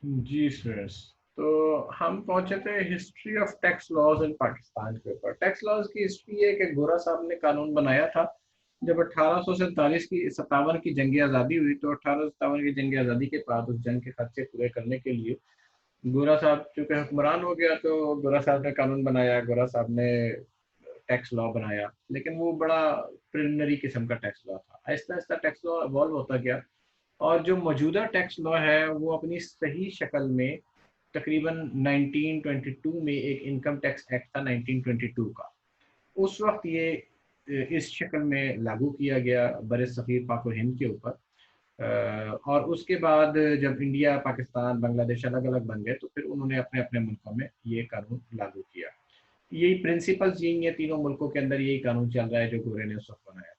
जी students, तो हम पहुंचे थे हिस्ट्री ऑफ टैक्स लॉज इन पाकिस्तान के ऊपर। टैक्स लॉज की हिस्ट्री है कि गोरा साहब ने कानून बनाया था जब 1847 की 57 की जंग आज़ादी हुई। तो 1857 की जंग आज़ादी के बाद उस जंग के खर्चे पूरे करने के लिए गोरा साहब चूंकि हुक्मरान हो गया, तो गोरा साहब ने कानून बनाया, गोरा साहब ने टैक्स लॉ बनाया। लेकिन वो बड़ा प्रिलिमिनरी किस्म का टैक्स लॉ था। Aahista Aahista tax law evolve होता गया और जो मौजूदा टैक्स लॉ है वो अपनी सही शक्ल में तकरीबन 1922 में एक इनकम टैक्स एक्ट था 1922 का। उस वक्त ये इस शक्ल में लागू किया गया बर सग़ीर पाक और हिंद के ऊपर। और उसके बाद जब इंडिया, पाकिस्तान, बांग्लादेश अलग अलग बन गए, तो फिर उन्होंने अपने अपने मुल्कों में ये कानून लागू किया। यही प्रिंसिपल्स, ये तीनों मुल्कों के अंदर यही कानून चल रहा है जो गोरे ने उस वक्त बनाया था।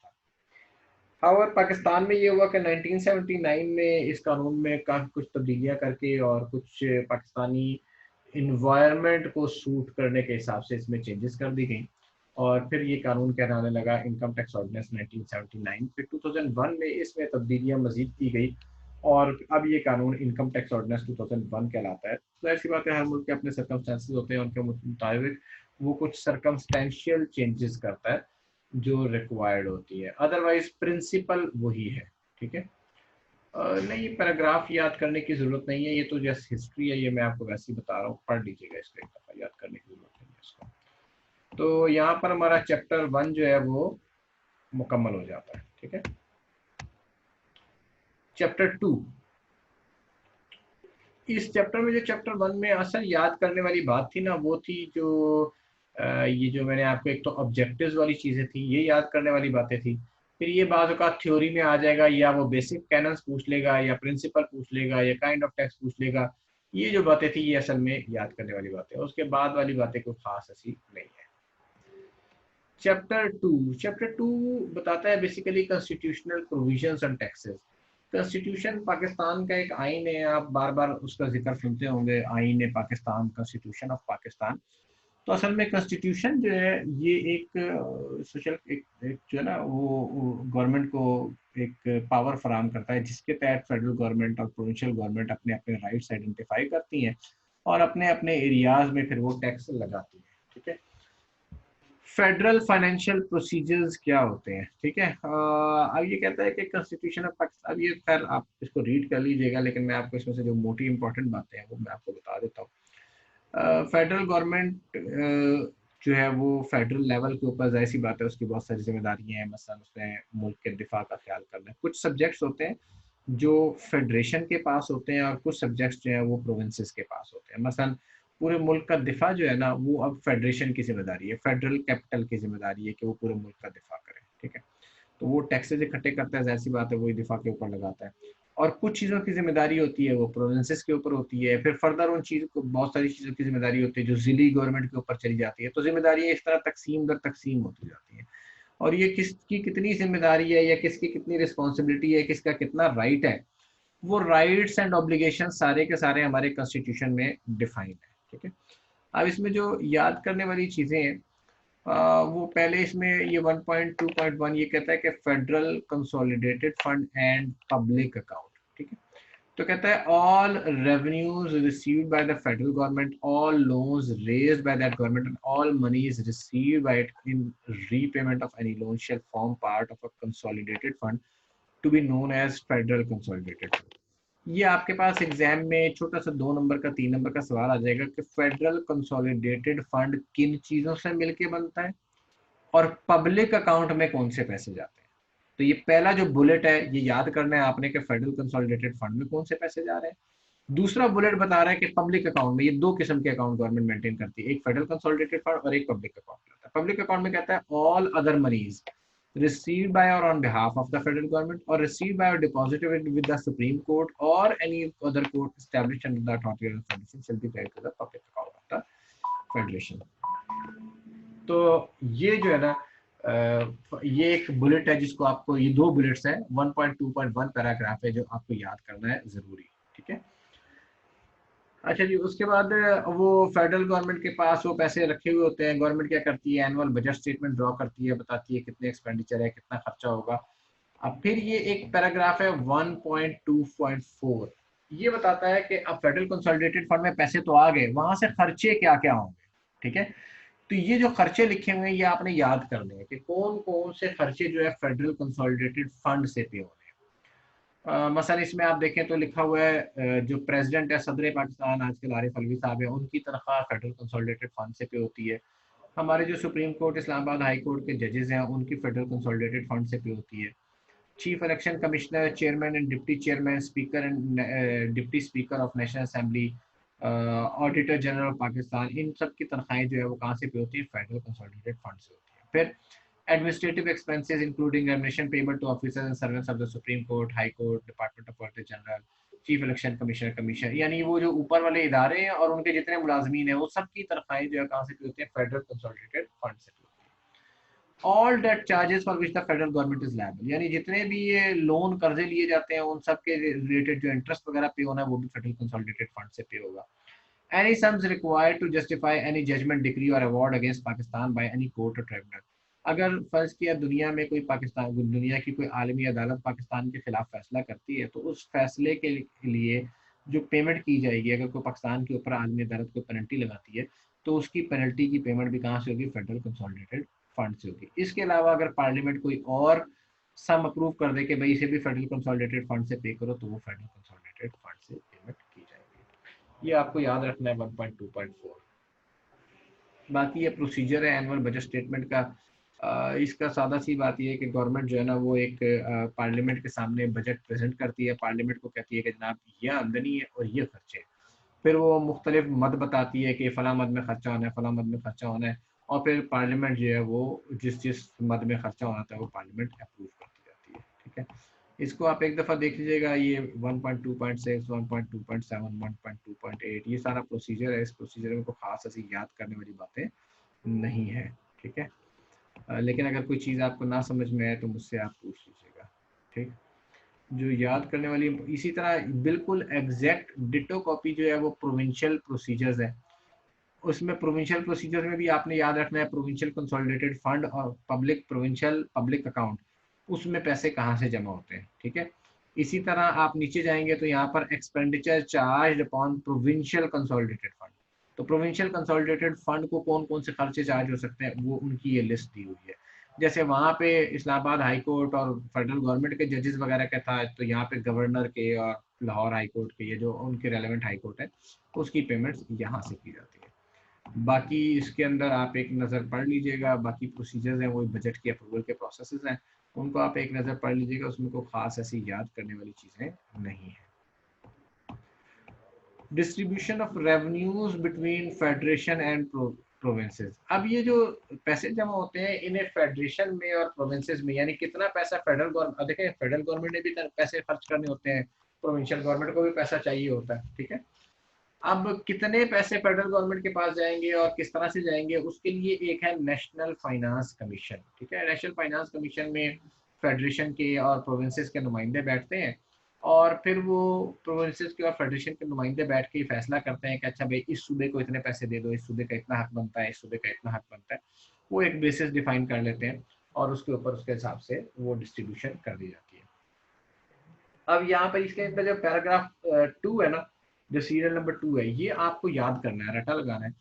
और पाकिस्तान में ये हुआ कि 1979 में इस कानून में काफ़ी कुछ तब्दीलियां करके और कुछ पाकिस्तानी इन्वायरमेंट को सूट करने के हिसाब से इसमें चेंजेस कर दी गई और फिर ये कानून कहलाने लगा इनकम टैक्स ऑर्डिनेंस 1979। फिर 2001 में इसमें तब्दीलियां मजीद की गई और अब ये कानून इनकम टैक्स ऑर्डिनेंस 2001 कहलाता है। तो ऐसी बात है, हर मुल्क के अपने सर्कमस्टेंसेस होते हैं, उनके मुताबिक वो कुछ सर्कमस्टेंशियल चेंजेस करता है जो रिक्वायर्ड होती है, अदरवाइज प्रिंसिपल वही है। ठीक है। नहीं, पैराग्राफ याद करने की जरूरत नहीं है, ये तो जस्ट हिस्ट्री है, ये मैं आपको वैसे ही बता रहा हूँ, पढ़ लीजिएगा, इसको एक दफा, याद करने की जरूरत नहीं है इसको। तो यहाँ पर हमारा चैप्टर 1 जो है वो मुकम्मल हो जाता है। ठीक है। चैप्टर 2, इस चैप्टर में जो चैप्टर 1 में असल याद करने वाली बात थी ना, वो थी जो ये जो मैंने आपको, एक तो ऑब्जेक्टिव्स वाली चीजें थी, ये याद करने वाली बातें थी। फिर ये बाज़ औक़ात थ्योरी में आ जाएगा, या वो बेसिक कैनन्स पूछ लेगा, या प्रिंसिपल पूछ लेगा, या काइंड ऑफ टैक्स पूछ लेगा। ये जो बातें थी ये असल में याद करने वाली बातें, उसके बाद वाली बातें कोई खास ऐसी नहीं है। चैप्टर 2 बताता है basically constitutional provisions and taxes. Constitution Pakistan का एक आइन है, आप बार बार उसका जिक्र सुनते होंगे, आइन है पाकिस्तान, कॉन्स्टिट्यूशन ऑफ पाकिस्तान। तो असल में कॉन्स्टिट्यूशन जो है ये एक सोशल एक जो है ना वो गवर्नमेंट को एक पावर फराहम करता है, जिसके तहत फेडरल गवर्नमेंट और प्रोविंशियल गवर्नमेंट अपने अपने राइट्स आइडेंटिफाई करती हैं और अपने अपने एरियाज में फिर वो टैक्स लगाती हैं। ठीक है। फेडरल फाइनेंशियल प्रोसीजर्स क्या होते हैं? ठीक है। अब ये कहता है कि कॉन्स्टिट्यूशन ऑफ पाकिस्तान, अब ये खैर आप इसको रीड कर लीजिएगा, लेकिन मैं आपको इसमें से जो मोटी इंपॉर्टेंट बातें हैं वो मैं आपको बता देता हूँ। फेडरल गवर्नमेंट जो है वो फेडरल लेवल के ऊपर, जाहिर सी बात है, उसकी बहुत सारी जिम्मेदारियां हैं। मसलन उसमें मुल्क के दिफा का ख्याल करना है। कुछ सब्जेक्ट्स होते हैं जो फेडरेशन के पास होते हैं और कुछ सब्जेक्ट्स जो हैं वो प्रोविंसेस के पास होते हैं। मसलन पूरे मुल्क का दिफा जो है ना वो अब फेडरेशन की जिम्मेदारी है, फेडरल कैपिटल की जिम्मेदारी है कि वो पूरे मुल्क का दिफा करे। ठीक है। तो वो टैक्सेस इकट्ठे करता है, ऐसी बात है, वही दिफा के ऊपर लगाता है। और कुछ चीज़ों की जिम्मेदारी होती है वो प्रोविंसेस के ऊपर होती है। फिर फर्दर उन चीज़ को, बहुत सारी चीज़ों की जिम्मेदारी होती है जो जिली गवर्नमेंट के ऊपर चली जाती है। तो जिम्मेदारी इस तरह तकसीम दर तकसीम होती जाती है। और ये किसकी कितनी जिम्मेदारी है या किसकी कितनी रिस्पॉन्सिबिलिटी है, किसका कितना राइट है, वो राइट्स एंड ऑब्लिगेशन सारे के सारे हमारे कॉन्स्टिट्यूशन में डिफाइन है। ठीक है। अब इसमें जो याद करने वाली चीज़ें हैं, वो पहले इसमें ये 1.2.1 ये कहता है कि federal consolidated fund and public account. ठीक है। तो कहता है all revenues received by the federal government, all loans raised by that government and all moneys received by it in repayment of any loan shall form part of a consolidated fund to be known as federal consolidated fund. ये आपके पास exam में छोटा सा 2 number का 3 number का सवाल आ जाएगा कि फेडरल कंसोलिडेटेड फंड किन चीजों से मिलके बनता है और पब्लिक अकाउंट में कौन से पैसे जाते हैं। तो ये पहला जो बुलेट है ये याद करना है आपने कि फेडरल कंसोलिडेटेड फंड में कौन से पैसे जा रहे हैं। दूसरा बुलेट बता रहा है कि पब्लिक अकाउंट में, ये दो किस्म के अकाउंट गवर्नमेंट मेंटेन करती है, एक फेडरल कंसोलिडेटेड फंड और एक पब्लिक अकाउंट रहता है। पब्लिक अकाउंट में कहता है all other moneys received by or on behalf of the federal government or received by or deposited with the Supreme Court or any other court established under the authority of the federation shall be paid to the public account of the federation। तो ये जो है ना ये एक bullet है जिसको आपको, ये दो बुलेट्स है, 1.2.1 पैराग्राफ है जो आपको याद करना है जरूरी। ठीक है। अच्छा जी, उसके बाद वो फेडरल गवर्नमेंट के पास वो पैसे रखे हुए होते हैं। गवर्नमेंट क्या करती है, एनुअल बजट स्टेटमेंट ड्रॉ करती है, बताती है कितने एक्सपेंडिचर है, कितना खर्चा होगा। अब फिर ये एक पैराग्राफ है 1.2.4, ये बताता है कि अब फेडरल कंसोलिडेटेड फंड में पैसे तो आ गए, वहां से खर्चे क्या क्या होंगे। ठीक है, तो ये जो खर्चे लिखे हुए हैं ये आपने याद करने हैं कि कौन कौन से खर्चे जो है फेडरल कंसोलिडेटेड फंड से पे हो रहे हैं। मसलन इसमें आप देखें तो लिखा हुआ है जो प्रेसिडेंट है सदर पाकिस्तान आजकल आरिफ अलवी साहब है, उनकी तनख्वाह फेडरल कंसोलिडेटेड फंड से पे होती है। हमारे जो supreme court Islamabad high court के जजेस हैं उनकी फेडरल कंसोलिडेटेड फंड से पे होती है। Chief election commissioner, chairman and deputy chairman, speaker and deputy speaker of national assembly, auditor general of Pakistan, इन सब की तनख्वाहें जो है वो कहाँ से पे होती है, फेडरल कंसोलिडेटेड फंड से होती है। फिर administrative expenses including remuneration payable to officers and servants of the Supreme Court, High Court, Department of Auditor General, chief election commissioner commission, यानी वो जो ऊपर वाले इदारे हैं और उनके जितने मुलाजमीन हैं वो सब की तनख्वाहें जो है कहाँ से होती है, फेडरल कंसोलिडेटेड फंड से होती है। All debt charges for which the federal government is liable, यानी जितने भी ये लोन कर्जे लिए जाते हैं उन सब के रिलेटेड जो इंटरेस्ट वगैरह पे होना है वो भी फेडरल कंसोलिडेटेड फंड से पे होगा। Any sums required to justify any judgment, decree or award against Pakistan by any court or tribunal, अगर फर्ज किया दुनिया में कोई पाकिस्तान, दुनिया की कोई आलमी अदालत पाकिस्तान के खिलाफ फैसला करती है तो उस फैसले के लिए जो पेमेंट की जाएगी, अगर कोई पाकिस्तान के ऊपर आलमी अदालत कोई पेनल्टी लगाती है तो उसकी पेनल्टी की पेमेंट भी कहाँ से होगी, फेडरल कंसोलिडेटेड फंड से होगी। इसके अलावा अगर पार्लियामेंट कोई और सम अप्रूव कर दे कि भाई इसे भी फेडरल कंसोलिडेटेड फंड से पे करो तो वो फेडरल कंसोलिडेटेड फंड से पेमेंट की जाएगी। ये आपको याद रखना है 1.2.4। बाकी ये प्रोसीजर है एनुअल बजट स्टेटमेंट का। इसका सादा सी बात ये है कि गवर्नमेंट जो है ना वो एक पार्लियामेंट के सामने बजट प्रेजेंट करती है, पार्लियामेंट को कहती है कि जनाब ये आमदनी है और ये खर्चे हैं। फिर वो मुख्तलिफ मद बताती है कि फला मद में खर्चा होना है, फला मद में खर्चा होना है, और फिर पार्लियामेंट जो है वो जिस जिस मद में खर्चा होना था वो पार्लियामेंट अप्रूव करती जाती है। ठीक है, इसको आप एक दफ़ा देख लीजिएगा, ये 1.2.6, 1.2.7, 1.2.8 ये सारा प्रोसीजर है। इस प्रोसीजर में कोई खास ऐसी याद करने वाली बातें नहीं है। ठीक है, लेकिन अगर कोई चीज़ आपको ना समझ में आए तो मुझसे आप पूछ लीजिएगा। ठीक, जो याद करने वाली, इसी तरह बिल्कुल एग्जैक्ट डिटो कॉपी जो है वो प्रोविंशियल प्रोसीजर्स है। उसमें प्रोविंशियल प्रोसीजर में भी आपने याद रखना है प्रोविंशियल कंसोलिडेटेड फंड और पब्लिक प्रोविंशियल पब्लिक अकाउंट, उसमें पैसे कहाँ से जमा होते हैं। ठीक है, इसी तरह आप नीचे जाएंगे तो यहाँ पर expenditure charge upon provincial consolidated fund, तो प्रोविंशियल कंसोलिडेटेड फंड को कौन कौन से खर्चे चार्ज हो सकते हैं वो उनकी ये लिस्ट दी हुई है। जैसे वहाँ पे इस्लामाबाद हाई कोर्ट और फेडरल गवर्नमेंट के जजेस वगैरह का था, तो यहाँ पे गवर्नर के और लाहौर हाई कोर्ट के, ये जो उनके रेलेवेंट हाई कोर्ट है उसकी पेमेंट्स यहाँ से की जाती है। बाकी इसके अंदर आप एक नज़र पढ़ लीजिएगा, बाकी प्रोसीजर्स हैं वो बजट के अप्रूवल के प्रोसेसेस हैं, उनको आप एक नज़र पढ़ लीजिएगा, उसमें कोई खास ऐसी याद करने वाली चीज़ें नहीं है। Distribution of revenues between federation and provinces, अब ये जो पैसे जमा होते हैं इन्हें फेडरेशन में और प्रोविंसेस में, यानी कितना पैसा फेडरल गवर्नमेंट, देखें फेडरल गवर्नमेंट ने भी पैसे खर्च करने होते हैं, प्रोविंशियल गवर्नमेंट को भी पैसा चाहिए होता है। ठीक है, अब कितने पैसे फेडरल गवर्नमेंट के पास जाएंगे और किस तरह से जाएंगे उसके लिए एक है नेशनल फाइनेंस कमीशन। ठीक है, नेशनल फाइनेंस कमीशन में फेडरेशन के और प्रोविंसेस के नुमाइंदे बैठते हैं और फिर वो प्रोविंसेस के और फेडरेशन के नुमाइंदे बैठ के फैसला करते हैं कि अच्छा भाई इस सूबे को इतने पैसे दे दो, इस सूबे का इतना हक बनता है, इस सूबे का इतना हक बनता है। वो एक बेसिस डिफाइन कर लेते हैं और उसके ऊपर उसके हिसाब से वो डिस्ट्रीब्यूशन कर दी जाती है। अब यहाँ पर इसके अंदर जो पैराग्राफ 2 है ना, जो सीरियल नंबर 2 है, ये आपको याद करना है, रटा लगाना है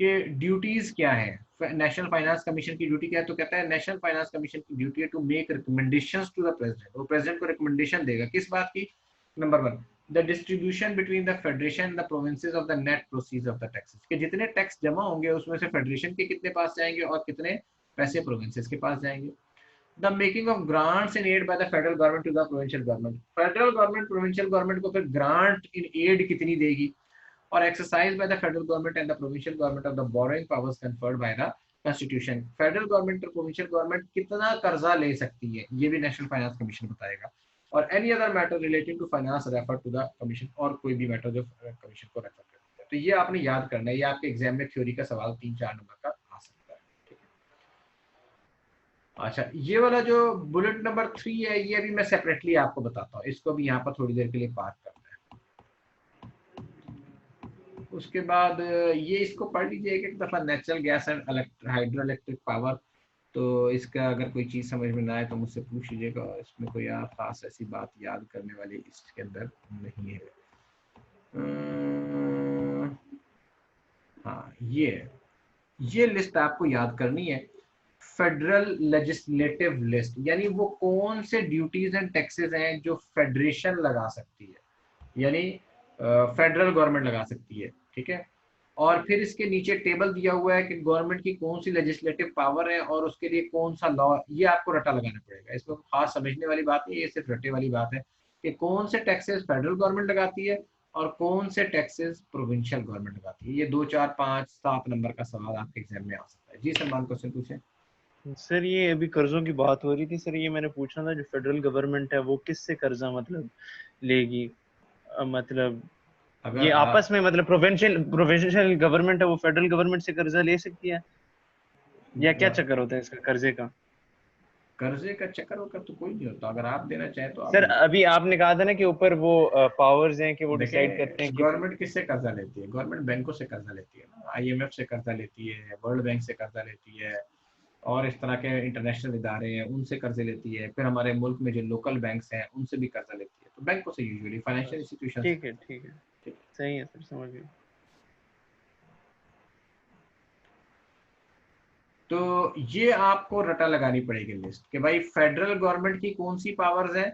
कि ड्यूटीज क्या है। नेशनल फाइनेंस कमीशन की ड्यूटी क्या है, तो कहता है नेशनल फाइनेंस कमीशन की ड्यूटी है to make recommendations to the president, वो प्रेसिडेंट को रिकमेंडेशन देगा किस बात की, number 1 the distribution between the federation and the provinces of the net proceeds of the taxes, कि जितने टैक्स जमा होंगे उसमें से फेडरेशन के कितने पास जाएंगे और कितने पैसे प्रोविंसेस के पास जाएंगे। The making of grants in aid by the federal government to the provincial government, federal government provincial government को फिर grant in aid कितनी देगी, और exercise by the federal government and the provincial government of the borrowing powers conferred by the constitution, federal government और provincial government कितना कर्जा ले सकती है ये भी national finance commission बताएगा, और any other matter relating to finance refer to the commission, और कोई भी मैटर जो कमीशन को रेफर करता है। तो ये आपने याद करना है, ये आपके एग्जाम में थ्योरी का सवाल 3-4 नंबर का आ सकता है। अच्छा, ये वाला जो बुलेट नंबर 3 है ये भी मैं सेपरेटली आपको बताता हूँ, इसको भी यहाँ पर थोड़ी देर के लिए पार करना है। उसके बाद ये इसको पढ़ लीजिए एक दफ़ा, natural gas and hydro electric power, तो इसका अगर कोई चीज़ समझ में ना आए तो मुझसे पूछ लीजिएगा, इसमें कोई खास ऐसी बात याद करने वाली इसके अंदर नहीं है। हाँ, ये लिस्ट आपको याद करनी है। फेडरल लेजिस्लेटिव लिस्ट, यानी वो कौन से ड्यूटीज एंड टैक्सेस हैं जो फेडरेशन लगा सकती है, यानी फेडरल गवर्नमेंट लगा सकती है, ठीक है। और फिर इसके नीचे टेबल दिया हुआ है कि गवर्नमेंट की कौन सी लेजिस्लेटिव पावर है और उसके लिए कौन सा लॉ, ये आपको रटा लगाना पड़ेगा। इसमें खास समझने वाली बात नहीं है, ये सिर्फ रटे वाली बात है कि कौन से टैक्सेस फेडरल गवर्नमेंट लगाती है और कौन से टैक्सेस प्रोविंशियल गवर्नमेंट लगाती है। ये 2, 4, 5, 7 नंबर का सवाल आपके एग्जाम में आ सकता है। जी सलमान, क्वेश्चन पूछे। सर ये अभी कर्जों की बात हो रही थी सर, ये मैंने पूछना था जो फेडरल गवर्नमेंट है वो किससे कर्जा मतलब लेगी, मतलब अगर ये आप आपस में मतलब प्रोविंशियल गवर्नमेंट है वो फेडरल गवर्नमेंट से कर्जा ले सकती है, या क्या चक्कर होता है इसका कर्जे का? कर्जे का चक्कर होकर तो कोई नहीं होता, अगर आप देना चाहें तो आप सर ले अभी आपने कहा था ना कि ऊपर वो पावर्स हैं कि वो डिसाइड करते देखें। हैं कि गवर्नमेंट किससे कर्जा लेती है? गवर्नमेंट बैंकों से कर्जा लेती है ना, आईएमएफ से कर्जा लेती है, वर्ल्ड बैंक से कर्जा लेती है, और इस तरह के इंटरनेशनल इदारे हैं उनसे कर्जे लेती है। फिर हमारे मुल्क में जो लोकल बैंक्स हैं उनसे भी कर्जा लेती है। तो बैंकों से यूजुअली फाइनेंशियल इंस्टीट्यूशन से ठीक है करती ठीक है, है। ठीक। सही है सर, समझ गए। तो ये आपको रटा लगानी पड़ेगी लिस्ट कि भाई फेडरल गवर्नमेंट की कौन सी पावर्स हैं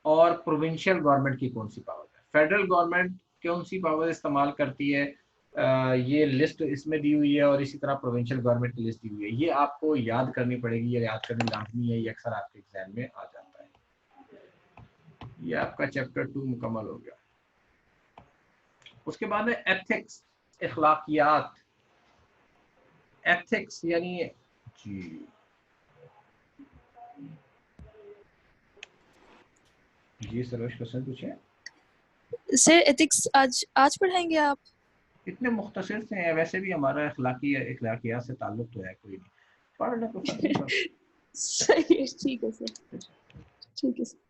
और प्रोविंशियल गवर्नमेंट की कौन सी पावर्स है। फेडरल गवर्नमेंट कौन सी पावर इस्तेमाल करती है, ये लिस्ट इसमें दी हुई है, और इसी तरह प्रोविंशियल गवर्नमेंट की लिस्ट दी हुई है। ये आपको याद करनी पड़ेगी, ये याद करनी लाजमी है, ये अक्सर आपके एग्जाम में आ जाता है। ये आपका चैप्टर 2 मुकम्मल हो गया। उसके बाद है एथिक्स, इखलाकियात। एथिक्स यानी, जी जी सरोज, क्वेश्चन पूछे। सर एथिक्स आज आज पढ़ाएंगे आप? इतने मुख्तसर से हैं, वैसे भी हमारा इखलाकियात से ताल्लुक तो है कोई नहीं, पढ़ने को फर्क नहीं पड़ता। सही है, ठीक है सर, ठीक है सर।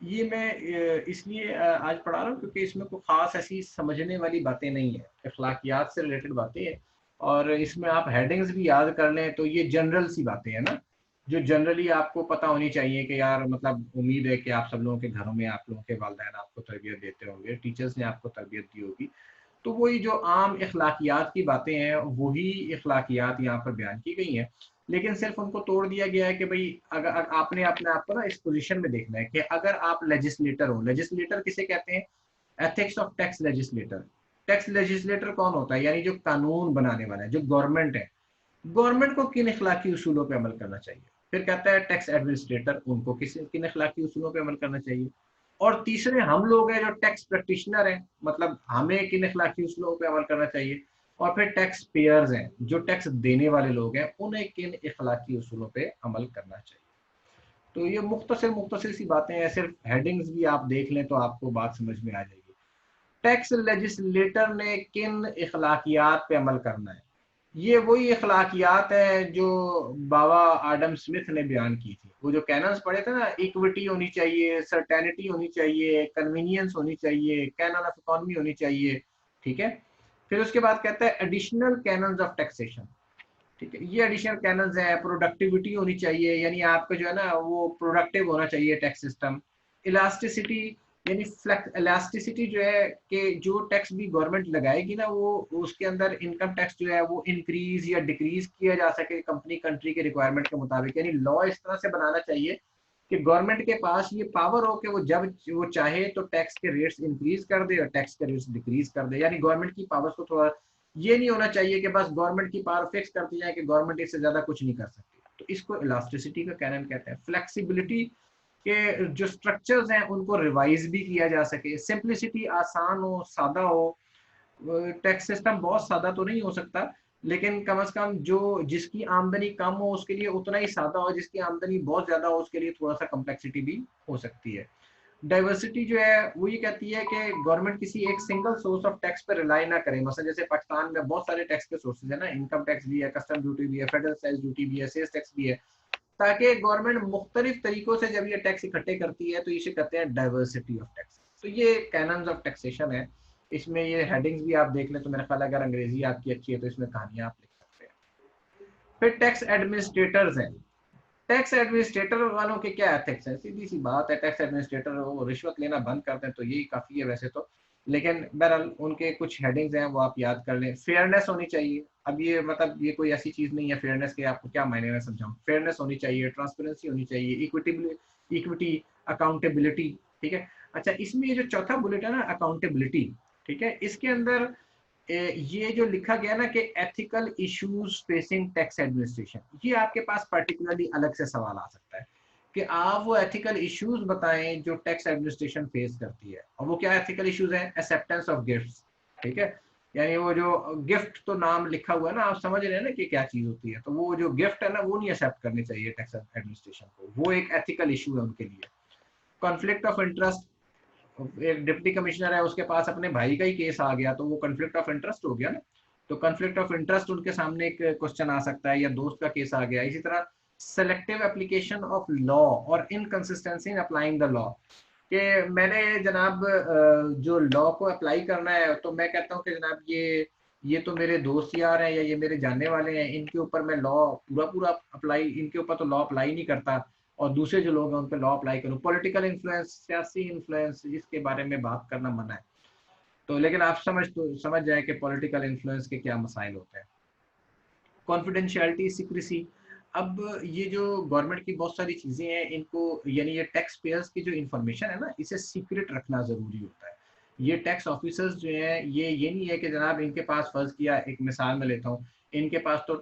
ये मैं इसलिए आज पढ़ा रहा हूँ क्योंकि इसमें कोई खास ऐसी समझने वाली बातें नहीं है, इखलाकियात से रिलेटेड बातें हैं। और इसमें आप हेडिंग्स भी याद कर लें तो ये जनरल सी बातें हैं ना, जो जनरली आपको पता होनी चाहिए कि यार, मतलब उम्मीद है कि आप सब लोगों के घरों में आप लोगों के वालिदैन आपको तरबियत देते होंगे, टीचर्स ने आपको तरबियत दी होगी। तो वही जो आम इखलाकियात की बातें हैं वही इखलाकियात यहाँ पर बयान की गई हैं। लेकिन सिर्फ उनको तोड़ दिया गया है कि भाई अगर आपने अपने आप को ना इस पोजीशन में देखना है कि अगर आप लेजिस्लेटर हो, लेजिस्लेटर किसे कहते हैं? Ethics of tax legislator. Tax legislator कौन होता है? यानी जो कानून बनाने वाला है, जो गवर्नमेंट है। गवर्नमेंट को किन इखलाकी उसूलों पर अमल करना चाहिए? फिर कहता है टैक्स एडमिनिस्ट्रेटर, उनको किन इखलाकी उसूलों पर अमल करना चाहिए? और तीसरे हम लोग हैं जो टैक्स प्रैक्टिशनर हैं, मतलब हमें किन इखलाकी उसूलों पर अमल करना चाहिए? और फिर टैक्स पेयर्स हैं, जो टैक्स देने वाले लोग हैं, उन्हें किन इखलाकी उसूलों पे अमल करना चाहिए। तो ये मुख्तसर सी बातें हैं, सिर्फ हेडिंग्स भी आप देख लें तो आपको बात समझ में आ जाएगी। टैक्स लेजिस्लेटर ने किन इखलाकियात पे अमल करना है? ये वही इखलाकियात है जो बाबा आडम स्मिथ ने बयान की थी। वो जो कैनन्स पढ़े थे ना, इक्विटी होनी चाहिए, सर्टेनिटी होनी चाहिए, कन्वीनियंस होनी चाहिए, कैनन ऑफ इकोनॉमी होनी चाहिए, ठीक है। फिर उसके बाद कहता है एडिशनल कैनन्स ऑफ टैक्सेशन, ठीक है। ये एडिशनल कैनन्स है। प्रोडक्टिविटी होनी चाहिए, यानी आपका जो है ना वो प्रोडक्टिव होना चाहिए टैक्स सिस्टम। इलास्टिसिटी, यानी फ्लेक्स इलास्टिसिटी जो है कि जो टैक्स भी गवर्नमेंट लगाएगी ना, वो उसके अंदर इनकम टैक्स जो है वो इंक्रीज या डिक्रीज किया जा सके कंपनी कंट्री के रिक्वायरमेंट के मुताबिक। यानी लॉ इस तरह से बनाना चाहिए कि गवर्नमेंट के पास ये पावर हो कि वो जब वो चाहे तो टैक्स के रेट्स इंक्रीज कर दे और टैक्स के रेट्स डिक्रीज कर दे। यानी गवर्नमेंट की पावर्स को थोड़ा, ये नहीं होना चाहिए कि बस गवर्नमेंट की पावर फिक्स करती जाए कि गवर्नमेंट इससे ज्यादा कुछ नहीं कर सकती। तो इसको इलास्टिसिटी का कैनन कहते हैं। फ्लेक्सिबिलिटी के जो स्ट्रक्चर्स हैं उनको रिवाइज भी किया जा सके। सिंप्लिसिटी, आसान हो, सादा हो। टैक्स सिस्टम बहुत सादा तो नहीं हो सकता, लेकिन कम से कम जो जिसकी आमदनी कम हो उसके लिए उतना ही सादा हो, जिसकी आमदनी बहुत ज्यादा हो उसके लिए थोड़ा सा कम्प्लेक्सिटी भी हो सकती है। डाइवर्सिटी जो है वो ये कहती है कि गवर्नमेंट किसी एक सिंगल सोर्स ऑफ टैक्स पर रिलाई ना करे। मतलब जैसे पाकिस्तान में बहुत सारे टैक्स के सोर्सेज है ना, इनकम टैक्स भी है, कस्टम ड्यूटी भी है, फेडरल सेल्स ड्यूटी भी है, सेल्स टैक्स भी है। ताकि गवर्नमेंट मुख्तलिफ तरीकों से जब ये टैक्स इकट्ठे करती है तो इसे कहते हैं डाइवर्सिटी ऑफ टैक्स। तो ये कैनन्स ऑफ टैक्सेशन है। इसमें ये हेडिंग्स भी आप देख लें तो मेरा ख्याल है अगर अंग्रेजी आपकी अच्छी है तो इसमें कहानियां आप लिख सकते हैं। फिर टैक्स एडमिनिस्ट्रेटर्स हैं। टैक्स एडमिनिस्ट्रेटर वालों के क्या एथिक्स है, सीधी सी बात है, टैक्स एडमिनिस्ट्रेटर वो रिश्वत लेना बंद कर दें तो यही काफ़ी है वैसे तो, लेकिन बहरहाल उनके कुछ हेडिंग्स हैं वो आप याद कर लें। फेयरनेस होनी चाहिए, अब ये मतलब ये कोई ऐसी चीज़ नहीं है फेयरनेस के आपको क्या मायने में समझाऊं, फेयरनेस होनी चाहिए, ट्रांसपेरेंसी होनी चाहिए, इक्विटी, अकाउंटेबिलिटी, ठीक है। अच्छा, इसमें ये जो चौथा बुलेट है ना अकाउंटेबिलिटी, ठीक है, इसके अंदर ये जो लिखा गया ना कि ethical issues facing tax administration, ये आपके पास पर्टिकुलरली अलग से सवाल आ सकता है कि आप वो एथिकल इश्यूज बताएं जो टैक्स एडमिनिस्ट्रेशन फेस करती है, और वो क्या एथिकल इश्यूज हैं, एक्सेप्टेंस ऑफ गिफ्ट्स, ठीक है, यानी वो जो गिफ्ट तो नाम लिखा हुआ है ना, आप समझ रहे हैं ना कि क्या चीज होती है, तो वो जो गिफ्ट है ना वो नहीं एक्सेप्ट करनी चाहिए टैक्स एडमिनिस्ट्रेशन को, वो एक एथिकल इशू है उनके लिए। कॉन्फ्लिक्ट ऑफ इंटरेस्ट, एक डिप्टी कमिश्नर है उसके पास अपने भाई का ही केस आ गया तो वो कॉन्फ्लिक्ट ऑफ इंटरेस्ट हो गया ना, तो कॉन्फ्लिक्ट ऑफ इंटरेस्ट उनके सामने एक क्वेश्चन आ सकता है, या दोस्त का केस आ गया। इसी तरह सेलेक्टिव एप्लीकेशन ऑफ लॉ और inconsistency in applying the law, कि मैंने जनाब जो लॉ को अप्लाई करना है तो मैं कहता हूँ कि जनाब ये तो मेरे दोस्त यार हैं या ये मेरे जानने वाले हैं, इनके ऊपर मैं लॉ पूरा पूरा अप्लाई, इनके ऊपर तो लॉ अप्लाई नहीं करता, और दूसरे जो लोग हैं उन पर लॉ अप्लाई करूँ। पॉलिटिकल इन्फ्लुएंस, सियासी इन्फ्लुएंस, जिसके बारे में बात करना मना है, तो लेकिन आप समझ जाए कि पॉलिटिकल इन्फ्लुएंस के क्या मसाइल होते हैं। कॉन्फिडेंशियलिटी, सिक्रेसी, अब ये जो गवर्नमेंट की बहुत सारी चीज़ें हैं इनको, यानी ये टैक्स पेयर्स की जो इन्फॉर्मेशन है ना इसे सीक्रेट रखना ज़रूरी होता है। ये टैक्स ऑफिसर्स जो हैं ये नहीं है कि जनाब इनके पास फ़र्ज़ किया, एक मिसाल में लेता हूँ, इनके पास तो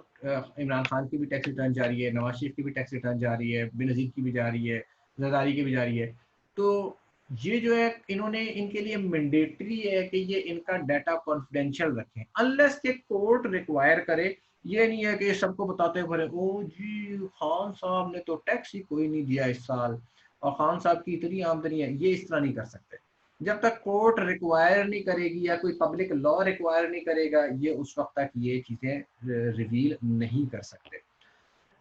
इमरान खान की भी टैक्स रिटर्न जा रही है, नवाज शरीफ की भी टैक्स रिटर्न जा रही है, बेनज़ीर की भी जा रही है, जरदारी की भी जा रही है, तो ये जो है इन्होंने इनके लिए मैंडेटरी है कि ये इनका डाटा कॉन्फिडेंशियल रखें अनलेस के कोर्ट रिक्वायर करे। ये नहीं है कि सबको बताते भरे ओ जी खान साहब ने तो टैक्स ही कोई नहीं दिया इस साल और खान साहब की इतनी आमदनी है, ये इस तरह नहीं कर सकते। जब तक कोर्ट रिक्वायर नहीं करेगी या कोई पब्लिक लॉ रिक्वायर नहीं करेगा, ये उस वक्त तक ये चीजें रिवील नहीं कर सकते।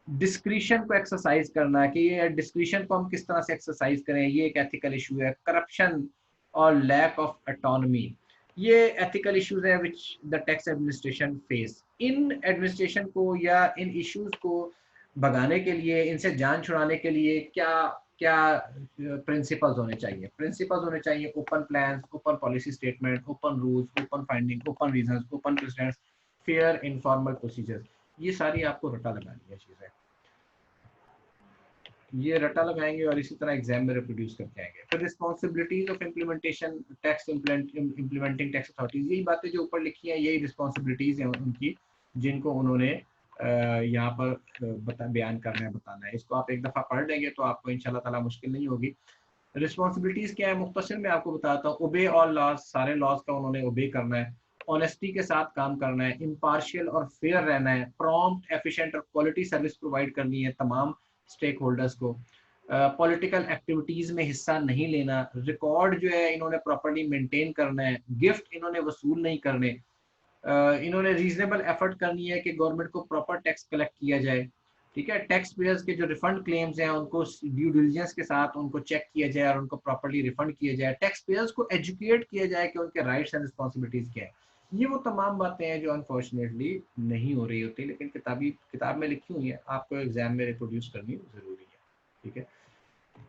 डिस्क्रिशन को एक्सरसाइज करना, कि ये डिस्क्रिशन को हम किस तरह से एक्सरसाइज करें, ये एक एथिकल इशू है। करप्शन और लैक ऑफ ऑटोनॉमी, ये एथिकल इश्यूज है which the tax administration face. In administration को या इन इश्यूज को भगाने के लिए, इनसे जान छुड़ाने के लिए क्या क्या प्रिंसिपल्स होने चाहिए? प्रिंसिपल्स होने चाहिए open plan, open policy statement, open rules, open finding, open reasons, open precedents, fair informal procedures. ये सारी आपको रटा लगानी है चीजें, ये रटा लगाएंगे और इसी तरह एग्जाम में रिप्रोड्यूस करके आएंगे। फिर responsibilities of implementation tax implementing tax authorities, यही बातें जो ऊपर लिखी हैं यही रिस्पॉन्सिबिलिटीज हैं उनकी, जिनको उन्होंने यहाँ पर बयान करना है, बताना है। इसको आप एक दफ़ा पढ़ लेंगे तो आपको इंशाल्लाह ताला मुश्किल नहीं होगी। रिस्पॉन्सिबिलिटीज क्या है मुख्तसर में आपको बताता हूँ। ओबे ऑल लॉज, सारे लॉज का उन्होंने ओबे करना है, ऑनेस्टी के साथ काम करना है, इम्पार्शियल और फेयर रहना है, प्रॉम्प्ट, एफिशिएंट और क्वालिटी सर्विस प्रोवाइड करनी है तमाम स्टेक होल्डर्स को, पॉलिटिकल एक्टिविटीज में हिस्सा नहीं लेना, रिकॉर्ड जो है इन्होंने प्रॉपर्ली मेंटेन करना है, गिफ्ट इन्होंने वसूल नहीं करने, इन्होंने रीजनेबल एफर्ट करनी है कि गवर्नमेंट को प्रॉपर टैक्स कलेक्ट किया जाए, ठीक है। टैक्स पेयर्स के जो रिफंड क्लेम्स हैं उनको ड्यू डिलिजेंस के साथ उनको चेक किया जाए और उनको प्रॉपर्ली रिफंड किया जाए। टैक्स पेयर्स को एजुकेट किया जाए कि उनके राइट्स एंड रिस्पॉन्सिबिलिटीज क्या है। ये वो तमाम बातें हैं जो अनफॉर्चुनेटली नहीं हो रही होती, लेकिन किताब में लिखी हुई है, आपको एग्जाम में रिप्रोड्यूस करनी जरूरी है, ठीक है।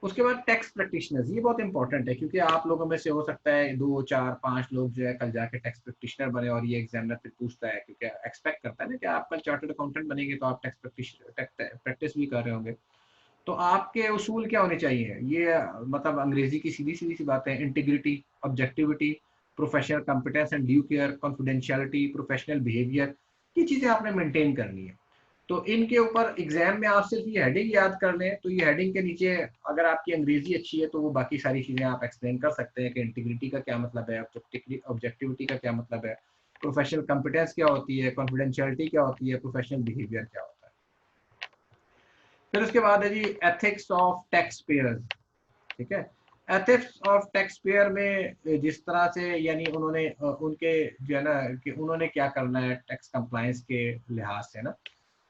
उसके बाद टैक्स प्रैक्टिशनर्स, ये बहुत इंपॉर्टेंट है क्योंकि आप लोगों में से हो सकता है 2 4 5 लोग जो है कल जाके टैक्स प्रैक्टिशनर बने, और ये एग्जामिनर फिर पूछता है क्योंकि एक्सपेक्ट करता है ना कि आप कल चार्टर्ड अकाउंटेंट बनेंगे तो आप टैक्स प्रैक्टिस भी कर रहे होंगे। तो आपके उसूल क्या होने चाहिए? ये मतलब अंग्रेजी की सीधी सीधी सी बातें, integrity, objectivity, professional competence and due care, confidentiality, professional behaviour, ये चीज़ें आपने मेंटेन करनी है। तो इनके ऊपर एग्जाम में आप सिर्फ ये हेडिंग याद कर लें, तो ये हेडिंग के नीचे अगर आपकी अंग्रेजी अच्छी है तो वो बाकी सारी चीज़ें आप एक्सप्लेन कर सकते हैं कि इंटीग्रिटी का क्या मतलब है, ऑब्जेक्टिविटी का क्या मतलब है, प्रोफेशनल कॉम्पिटेंस क्या होती है, कॉन्फिडेंशियलिटी क्या होती है, प्रोफेशनल बिहेवियर क्या होता है। फिर उसके बाद है जी एथिक्स ऑफ टैक्स पेयर्स, ठीक है। एथिक्स ऑफ टैक्स पेयर में जिस तरह से यानी उन्होंने उनके जो है ना कि उन्होंने क्या करना है टैक्स कंप्लायंस के लिहाज से ना,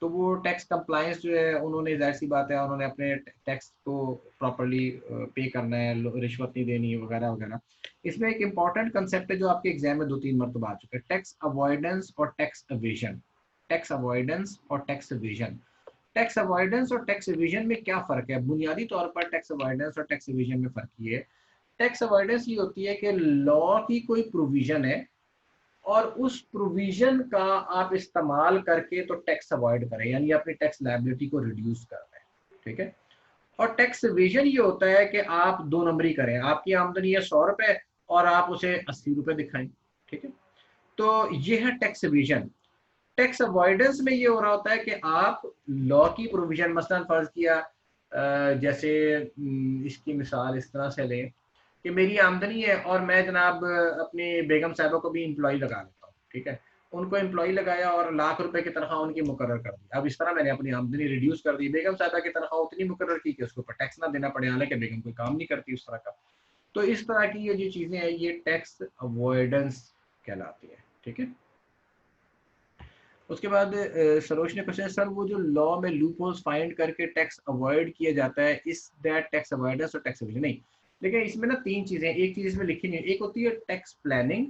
तो वो टैक्स कंप्लायंस जो है उन्होंने जाहिर सी बात है उन्होंने अपने टैक्स को प्रॉपर्ली पे करना है, रिश्वत नहीं देनी वगैरह वगैरह। इसमें एक इंपॉर्टेंट कंसेप्ट है जो आपके एग्जाम में 2-3 मरतबा आ चुका है, टैक्स अवॉइडेंस और टैक्स एवेजन। टैक्स अवॉइडेंस और टैक्स एवेजन, टैक्स अवॉइडेंस और टैक्स एविजन में क्या फ़र्क है? बुनियादी तौर पर टैक्स अवॉइडेंस और टैक्स एविजन में फ़र्क ये है, टैक्स अवॉइडेंस ये होती है कि लॉ की कोई प्रोविज़न है और उस प्रोविज़न का आप इस्तेमाल करके तो टैक्स अवॉइड करें, यानी अपनी टैक्स लायबिलिटी को रिड्यूस कर दें, ठीक है? और टैक्स एविजन ये होता है कि आप दो नंबरी करें, आपकी आमदनी है 100 रुपए और आप उसे 80 रुपए दिखाएं, ठीक है? तो ये है टैक्स एविजन। टैक्स अवॉइडेंस में ये हो रहा होता है कि आप लॉ की प्रोविजन, मसलन फर्ज किया जैसे इसकी मिसाल इस तरह से लें कि मेरी आमदनी है और मैं जनाब अपनी बेगम साहबा को भी एम्प्लॉय लगा लेता हूँ, ठीक है? उनको एम्प्लॉय लगाया और लाख रुपए की तनख्वाह उनकी मुकर्रर कर दी। अब इस तरह मैंने अपनी आमदनी रिड्यूस कर दी, बेगम साहबा की तनख्वाह उतनी मुकर्रर की कि उसके ऊपर टैक्स ना देना पड़े, हालांकि बेगम कोई काम नहीं करती उस तरह का। तो इस तरह की ये जो चीजें हैं ये टैक्स अवॉइडेंस कहलाती है, ठीक है? उसके बाद सरोज ने क्वेश्चन, सर वो जो लॉ में लूप होल्स फाइंड करके टैक्स अवॉइड किया जाता है, इस दैट टैक्स अवॉइडेंस और टैक्स एविजन? नहीं, लेकिन इसमें ना तीन चीजें, एक चीज इसमें लिखी नहीं है। एक होती है टैक्स प्लानिंग,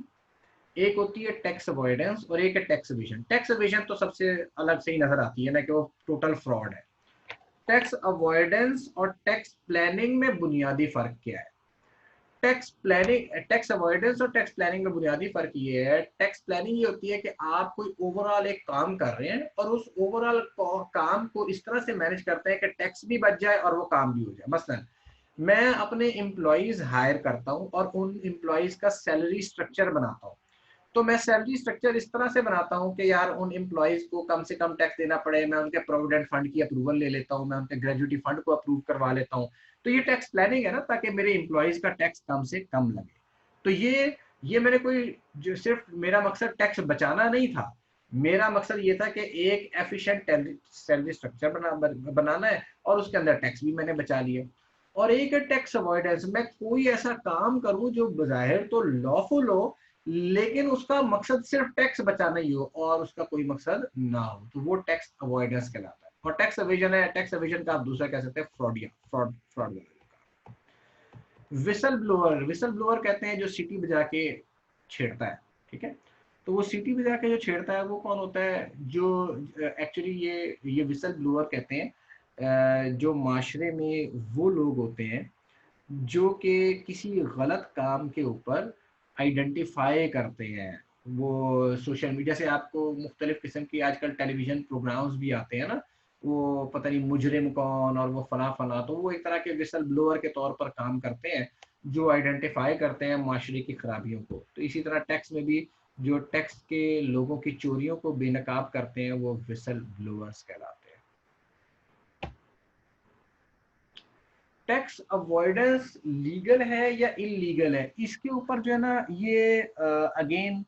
एक होती है टैक्स अवॉइडेंस और एक है टैक्स एविजन। टैक्स एविजन तो सबसे अलग से ही नजर आती है ना कि वो टोटल फ्रॉड है। टैक्स अवॉइडेंस और टैक्स प्लानिंग में बुनियादी फर्क क्या है? टैक्स प्लानिंग, टैक्स अवॉइडेंस और टैक्स प्लानिंग में बुनियादी फर्क ये है, टैक्स प्लानिंग ये होती है कि आप कोई ओवरऑल एक काम कर रहे हैं और उस ओवरऑल काम को इस तरह से मैनेज करते हैं कि टैक्स भी बच जाए और वो काम भी हो जाए। मसलन मैं अपने एम्प्लॉयज हायर करता हूं और उन एम्प्लॉयज का सैलरी स्ट्रक्चर बनाता हूं। तो मैं सैलरी स्ट्रक्चर इस तरह से बनाता हूं कि यार उन एम्प्लॉयज को कम से कम टैक्स देना पड़े, मैं उनके प्रोविडेंट फंड की अप्रूवल ले लेता हूं, मैं उनके ग्रेजुएटी फंड को अप्रूव करवा लेता हूं। तो ये टैक्स प्लानिंग है ना, ताकि मेरे एम्प्लॉयज का टैक्स कम से कम लगे। तो ये मैंने कोई जो सिर्फ मेरा मकसद टैक्स बचाना नहीं था, मेरा मकसद ये था कि एक एफिशिएंट सैलरी स्ट्रक्चर बनाना है और उसके अंदर टैक्स भी मैंने बचा लिया। और एक है टैक्स अवॉइडेंस, मैं कोई ऐसा काम करूं जो बजाहिर तो लॉफुल हो लेकिन उसका मकसद सिर्फ टैक्स बचाना ही हो और उसका कोई मकसद ना हो, तो वो टैक्स अवॉइडेंस कहलाता है। और टैक्स एविजन है, टैक्स एविजन का आप दूसरा कह सकते हैं फ्रॉडिया, फ्रॉड। विसल ब्लोअर कहते हैं जो सीटी बजा के छेड़ता है, ठीक है? तो वो सीटी बजा के जो छेड़ता है वो कौन होता है? जो एक्चुअली ये विसल ब्लोअर कहते हैं जो माशरे में वो लोग होते हैं जो कि किसी गलत काम के ऊपर आइडेंटिफाई करते हैं। वो सोशल मीडिया से आपको मुख्तलिफ किस्म की आजकल टेलीविजन प्रोग्राम्स भी आते हैं ना, वो पता नहीं मुजरिम कौन और वो फला फला, तो वो एक तरह के विसल ब्लोअर के तौर पर काम करते हैं जो आइडेंटिफाई करते हैं माशरे की खराबियों को। तो इसी तरह टैक्स में भी जो टैक्स के लोगों की चोरियों को बेनकाब करते हैं वो विसल ब्लोअर्स कहलाते हैं। टैक्स अवॉइडेंस लीगल है या इलीगल है, इसके ऊपर जो है ना ये अगेन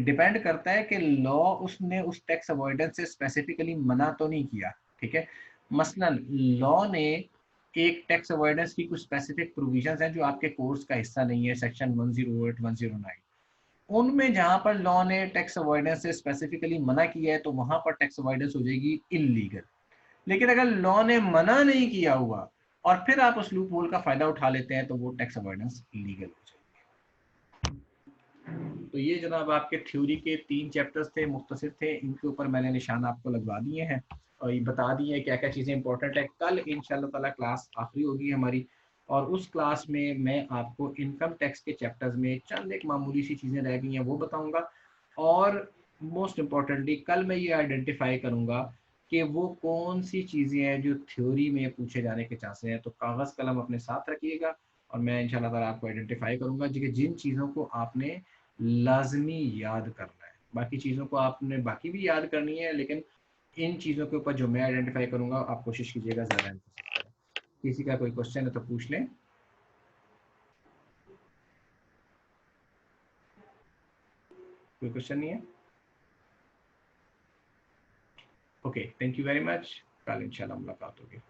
डिपेंड करता है कि लॉ उसने उस टैक्स अवॉइडेंस से स्पेसिफिकली मना तो नहीं किया, ठीक है? मसलन लॉ ने एक टैक्स अवॉइडेंस की कुछ स्पेसिफिक प्रोविजंस हैं जो आपके कोर्स का हिस्सा नहीं है, सेक्शन 108, 109, उनमें जहां पर लॉ ने टैक्स अवॉइडेंस से स्पेसिफिकली मना किया है तो वहां पर टैक्स अवॉइडेंस हो जाएगी इलीगल। लेकिन अगर लॉ ने मना नहीं किया हुआ और फिर आप उस लूप होल का फायदा उठा लेते हैं तो वो टैक्स अवॉइडेंस लीगल हो जाएगी। तो ये जनाब आपके थ्योरी के 3 चैप्टर्स थे, मुख्तसर थे, इनके ऊपर मैंने निशान आपको लगवा दिए हैं और ये बता दिए हैं क्या क्या चीज़ें इंपॉर्टेंट है। कल इंशाल्लाह ताला क्लास आखिरी होगी हमारी और उस क्लास में मैं आपको इनकम टैक्स के चैप्टर्स में चंद एक मामूली सी चीज़ें रह गई हैं वो बताऊँगा और मोस्ट इम्पॉर्टेंटली कल मैं ये आइडेंटिफाई करूँगा कि वो कौन सी चीज़ें हैं जो थ्योरी में पूछे जाने के चांसेस हैं। तो कागज़ कलम अपने साथ रखिएगा और मैं इंशाल्लाह ताला आपको आइडेंटिफाई करूँगा जिन चीज़ों को आपने लाजमी याद करना है। बाकी चीज़ों को आपने बाकी भी याद करनी है, लेकिन इन चीज़ों के ऊपर जो मैं आइडेंटिफाई करूँगा आप कोशिश कीजिएगा ज़्यादा एम्फेसिस करें। किसी का कोई क्वेश्चन है तो पूछ लें। कोई क्वेश्चन नहीं है? Okay, thank you very much. कल इंशाल्लाह मुलाकात होगी।